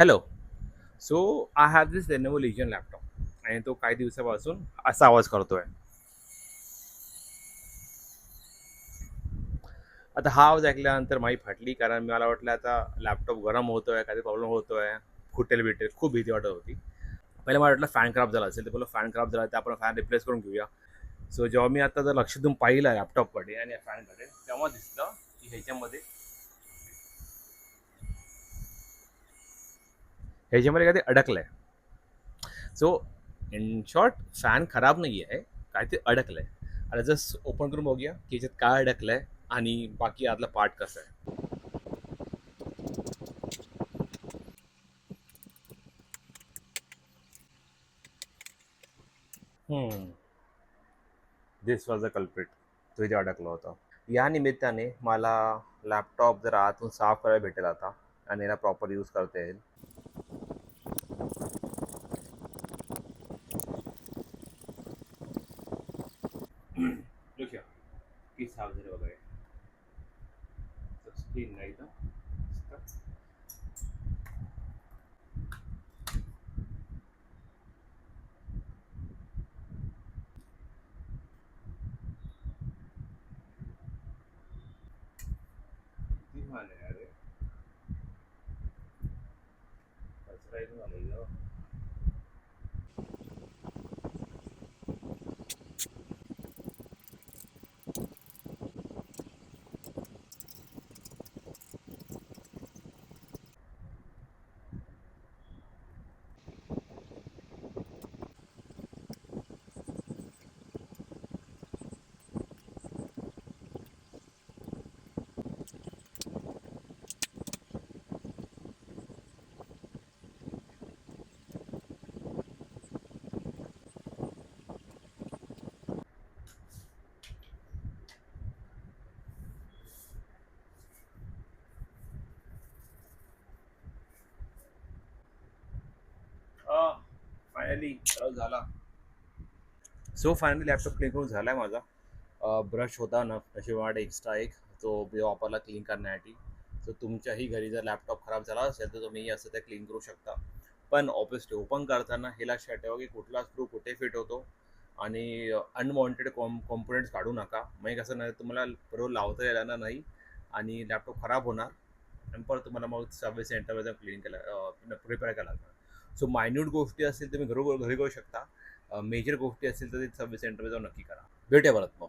Hello. So I have this Lenovo Legion laptop आणि तो काही दिवसापासून असा आवाज करतोय. आता हा आवाज ऐकल्यानंतर माही फाटली, कारण मला वाटलं आता लॅपटॉप गरम होतोय, काही प्रॉब्लेम होतोय, फुटेल बिटेल, खूप भीती वाटत होती. पहिला मला वाटलं फॅन खराब झाला असेल, तर बोललो फॅन खराब झाला तर आपण फॅन रिप्लेस करून घेऊया. सो जेव्हा मी आता जर लक्ष देऊन पाहिलं लॅपटॉपकडे आणि फॅनकडे, तेव्हा दिसलं की ह्याच्यामध्ये काय ते अडकलंय. सो इन शॉर्ट, फॅन खराब नाही आहे, काय ते अडकलंय. आता जस्ट ओपन करून बघूया की याच्यात काय अडकलंय आणि बाकी आतला पार्ट कसा आहे. दिस वॉज अ कल्प्रिट. तो इथे अडकला होता. या निमित्ताने मला लॅपटॉप जर आतून साफ करायला भेटेल आता आणि याला प्रॉपर यूज करता येईल. की साफ झाले वगैरे स्क्रीन नाही तर किती झाले अरे, कचरा इथून आलेलं. फायनली झाला. सो फायनली लॅपटॉप क्लीन करून झाला आहे माझा. ब्रश होता ना नशिबाने एक्स्ट्रा एक, तो वापरला क्लीन करण्यासाठी. सो तुमच्याही घरी जर लॅपटॉप खराब झाला असेल तर तुम्ही असं ते क्लीन करू शकता. पण ऑब्विसली ओपन करताना हे लक्षात ठेवा की कुठला स्क्रू कुठे फिट होतो आणि अनवॉन्टेड कॉम्पोनंट्स काढू नका. मग कसं नाही तुम्हाला बरोबर लावता येणार नाही आणि लॅपटॉप खराब होणार आणि परत तुम्हाला मग सर्व्हिस सेंटरमध्ये जाऊन क्लीन रिपेअर करायला लागणार. सो मायन्यूट गोष्टी असतील तुम्ही घरी घरी करू शकता. मेजर गोष्टी असतील तर ते सर्व्हिस सेंटरमध्ये जाऊन नक्की करा. भेटूया परत मग.